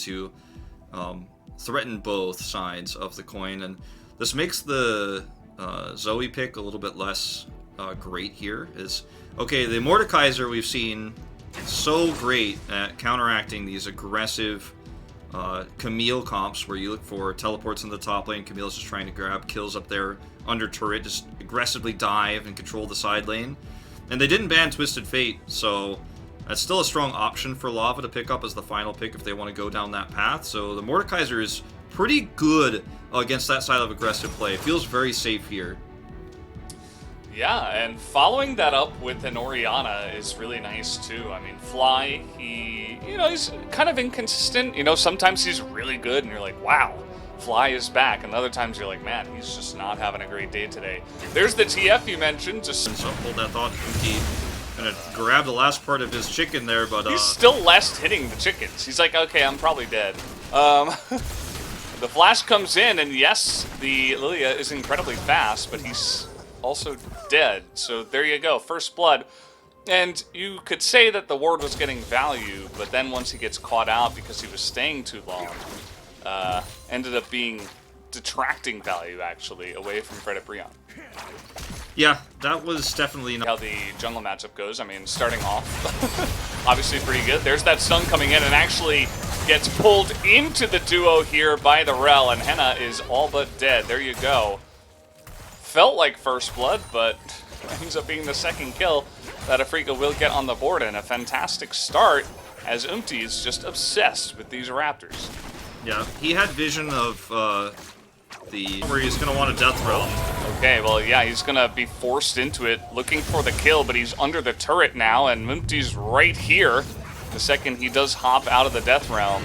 to threaten both sides of the coin, and this makes the Zoe pick a little bit less great here. Okay, the Mordekaiser we've seen so great at counteracting these aggressive Camille comps where you look for teleports in the top lane, Camille's just trying to grab kills up there under turret, just aggressively dive and control the side lane. And they didn't ban Twisted Fate, so that's still a strong option for Lava to pick up as the final pick if they want to go down that path. So the Mordekaiser is pretty good against that side of aggressive play. It feels very safe here. Yeah, and following that up with an Orianna is really nice too. I mean, Fly, he's kind of inconsistent. Sometimes he's really good and you're like, wow, Fly is back. And other times you're like, man, he's just not having a great day today. There's the TF you mentioned. So hold that thought. Gonna grab the last part of his chicken there, but he's still last hitting the chickens. He's like, okay, I'm probably dead. The flash comes in, and yes, the Lilia is incredibly fast, but he's also dead. So there you go, first blood. And you could say that the ward was getting value, but then once he gets caught out because he was staying too long, ended up being detracting value, actually, away from Fred Brion. Yeah, that was definitely not how the jungle matchup goes. I mean, starting off, obviously pretty good. There's that stun coming in and actually gets pulled into the duo here by the Rel, and Henna is all but dead. There you go. Felt like first blood, but ends up being the second kill that Afrika will get on the board, and a fantastic start as ㅅ is just obsessed with these Raptors. Yeah, he had vision of where he's going to want a death realm. Okay, well, yeah, he's going to be forced into it, looking for the kill, but he's under the turret now, and ㅅ's right here the second he does hop out of the death realm.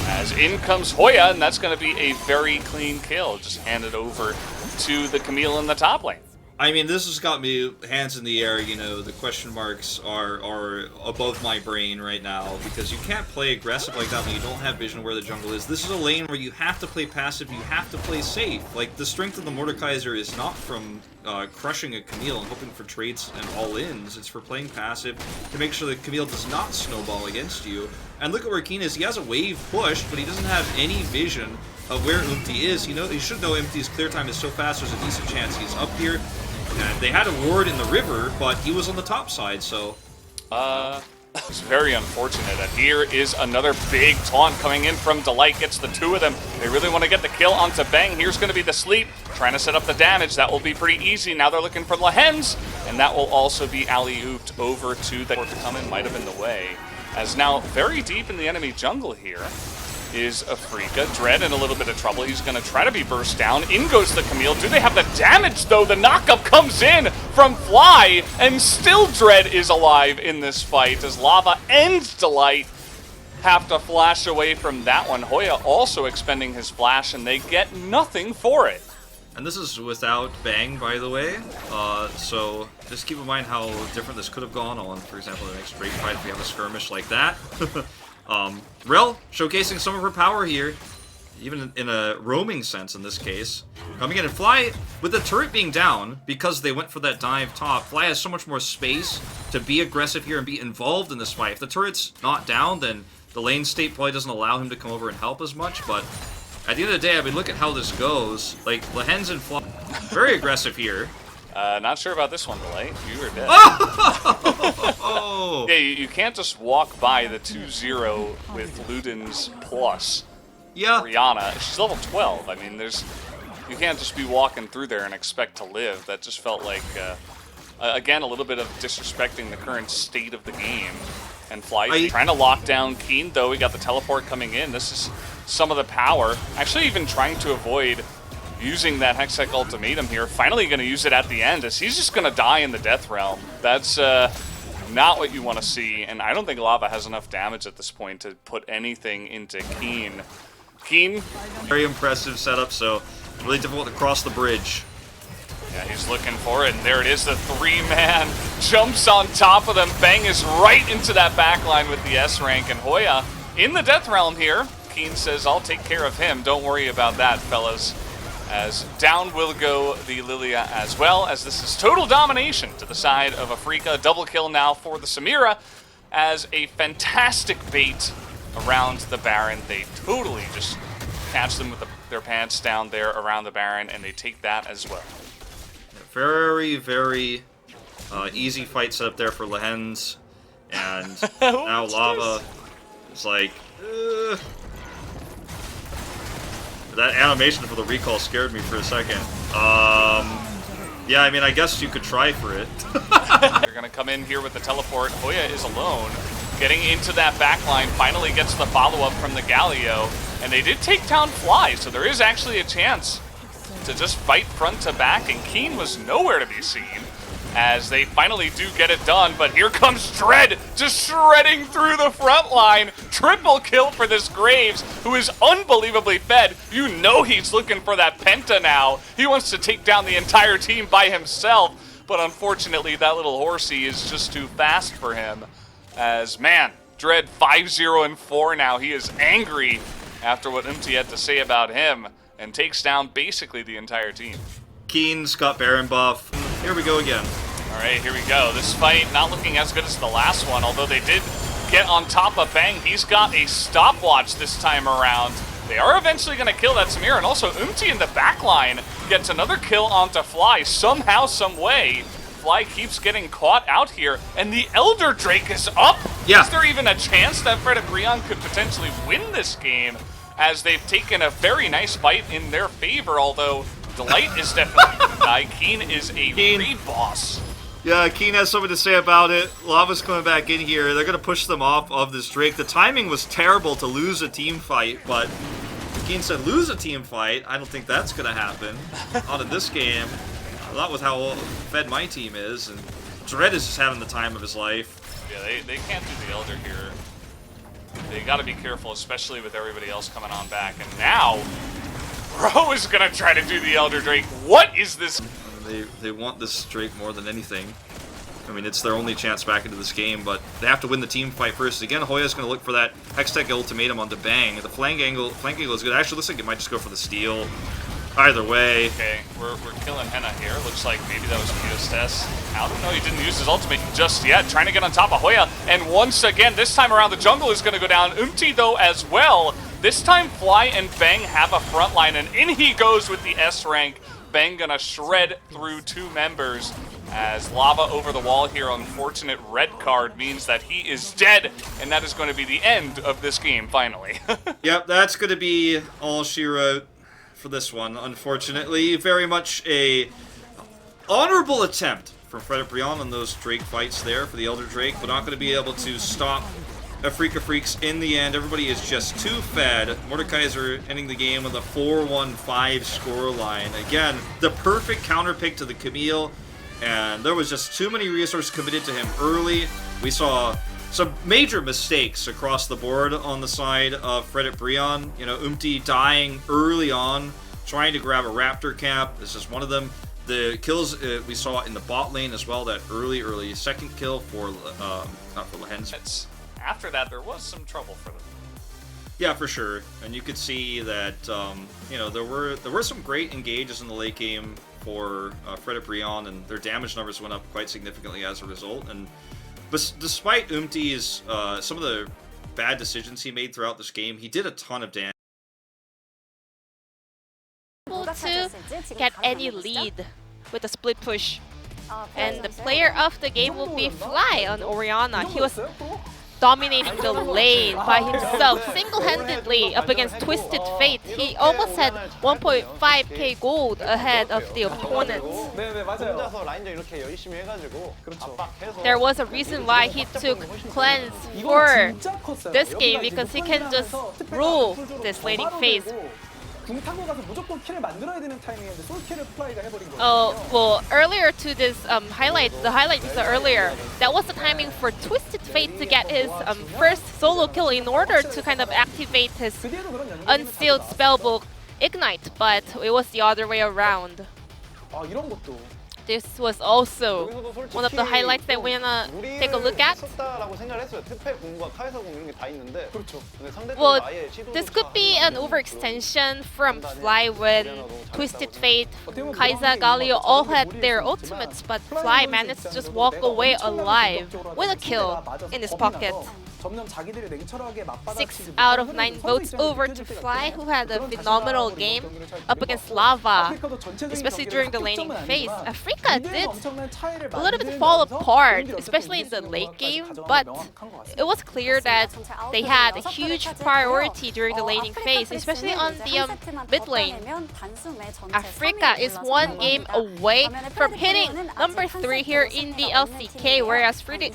As in comes Hoya, and that's going to be a very clean kill. Just hand it over to the Camille in the top lane. I mean, this has got me hands in the air, the question marks are above my brain right now, because you can't play aggressive like that when you don't have vision where the jungle is. This is a lane where you have to play passive, you have to play safe. Like, the strength of the Mordekaiser is not from crushing a Camille and hoping for trades and all-ins, it's for playing passive to make sure that Camille does not snowball against you. And look at where Keen is, he has a wave push, but he doesn't have any vision of where ㅅ is. He should know ㅅ's clear time is so fast, there's a decent chance he's up here. And they had a ward in the river, but he was on the top side, so... It's very unfortunate. And here is another big taunt coming in from Delight. Gets the two of them. They really want to get the kill onto Bang. Here's going to be the sleep. Trying to set up the damage. That will be pretty easy. Now they're looking for Lehens. And that will also be alley-ooped over to the... Coming might have been the way. As now, very deep in the enemy jungle here is Afrika. Dread in a little bit of trouble. He's going to try to be burst down. In goes the Camille. Do they have the damage, though? The knockup comes in from Fly, and still Dread is alive in this fight as Lava and Delight have to flash away from that one. Hoya also expending his flash, and they get nothing for it. And this is without Bang, by the way, so just keep in mind how different this could have gone on, for example, the next break fight if we have a skirmish like that. Rel showcasing some of her power here, even in a roaming sense in this case. Coming in and Fly, with the turret being down, because they went for that dive top, Fly has so much more space to be aggressive here and be involved in this fight. If the turret's not down, then the lane state probably doesn't allow him to come over and help as much, but at the end of the day, I mean, look at how this goes. Like, Lehens and Fly, very aggressive here. Not sure about this one, Delight. You were dead. Oh! Yeah, you can't just walk by the 2-0 with Luden's plus. Yeah. Rihanna, she's level 12. I mean, you can't just be walking through there and expect to live. That just felt like, again, a little bit of disrespecting the current state of the game. And Fly trying to lock down Keen, though. We got the teleport coming in. This is some of the power. Actually, even trying to avoid using that Hextech ultimatum here. Finally going to use it at the end, as he's just going to die in the Death Realm. That's not what you want to see, and I don't think Lava has enough damage at this point to put anything into Keen. Keen? Very impressive setup, so really difficult to cross the bridge. Yeah, he's looking for it, and there it is. The three-man jumps on top of them. Bang is right into that backline with the S rank, and Hoya in the Death Realm here. Keen says, I'll take care of him. Don't worry about that, fellas. As down will go the Lilia as well, as this is total domination to the side of Afrika. Double kill now for the Samira, as a fantastic bait around the Baron. They totally just catch them with their pants down there around the Baron, and they take that as well. Very, very easy fight set up there for Lehens. And now Lava is like, that animation for the recall scared me for a second. Yeah, I mean, I guess you could try for it. They're going to come in here with the teleport. Hoya is alone, getting into that backline, finally gets the follow-up from the Galio, and they did take down FLY, so there is actually a chance to just fight front to back, and Keen was nowhere to be seen as they finally do get it done, but here comes Dread, just shredding through the front line. Triple kill for this Graves, who is unbelievably fed. You know he's looking for that Penta now. He wants to take down the entire team by himself, but unfortunately that little horsey is just too fast for him. As, man, Dread 5-0-4 now. He is angry after what ㅅ had to say about him, and takes down basically the entire team. Keen's got Baron buff. Here we go again. All right, here we go. This fight not looking as good as the last one, although they did get on top of Bang. He's got a stopwatch this time around. They are eventually going to kill that Samir, and also ㅅ in the backline gets another kill onto FLY somehow, some way. FLY keeps getting caught out here, and the Elder Drake is up. Yeah. Is there even a chance that FLY could potentially win this game, as they've taken a very nice fight in their favor, although Delight is definitely going to die. Keen is a raid boss. Yeah, Keen has something to say about it. Lava's coming back in here. They're going to push them off of this Drake. The timing was terrible to lose a team fight, but Keen said lose a team fight. I don't think that's going to happen. Out of this game, not with how fed my team is, and Dread is just having the time of his life. Yeah, they can't do the Elder here. They got to be careful, especially with everybody else coming on back. And now, BRO is going to try to do the Elder Drake. What is this? They want this Drake more than anything. I mean, it's their only chance back into this game, but they have to win the team fight first. Again, Hoya's going to look for that Hextech ultimatum onto Bang. The flank angle is good. Actually, looks like it might just go for the steal. Either way. Okay, we're killing Henna here. Looks like maybe that was Kyo's test. I don't know, he didn't use his ultimate just yet. Trying to get on top of Hoya. And once again, this time around, the jungle is going to go down. ㅅ, though, as well. This time, FLY and Bang have a front line, and in he goes with the S rank. Bang gonna shred through two members as Lava over the wall here. Unfortunate red card means that he is dead, and that is going to be the end of this game, finally. Yep, that's going to be all she wrote for this one, unfortunately. Very much a honorable attempt from Frederick on those Drake fights there for the Elder Drake, but not going to be able to stop Afrika Freaks in the end. Everybody is just too fed. Mordekaiser ending the game with a 4-1-5 scoreline. Again, the perfect counter pick to the Camille, and there was just too many resources committed to him early. We saw some major mistakes across the board on the side of Frederick Brion. You know, ㅅ dying early on, trying to grab a Raptor cap. This is one of them. The kills we saw in the bot lane as well, that early second kill for, not for Lehens. After that, there was some trouble for them. Yeah, for sure. And you could see that, you know, there were some great engages in the late game for Frederick Brion, and their damage numbers went up quite significantly as a result. And despite ㅅ's some of the bad decisions he made throughout this game, he did a ton of damage. To get any lead with a split push. And the player of the game will be FLY on Orianna. He was dominating the lane by himself, single-handedly up against Twisted Fate. He almost had 1.5k gold ahead of the opponent. There was a reason why he took Cleanse for this game, because he can just rule this laning phase. Well, earlier to this highlight, the highlight is earlier. That was the timing for Twisted Fate to get his first solo kill in order to kind of activate his unsealed spellbook Ignite, but it was the other way around. this was also one of the highlights that we're gonna take a look at. Well, this could be an overextension from FLY when Twisted Fate, Kai'Sa, Galio all had their ultimates, but FLY managed to just walk away alive with a kill in his pocket. 6 out of 9 votes over to FLY, who had a phenomenal game up against Lava, especially during the laning phase. Africa did a little bit fall apart, especially in the late game, but it was clear that they had a huge priority during the laning phase, especially on the mid lane. Africa is 1 game away from hitting number 3 here in the LCK, whereas Freddy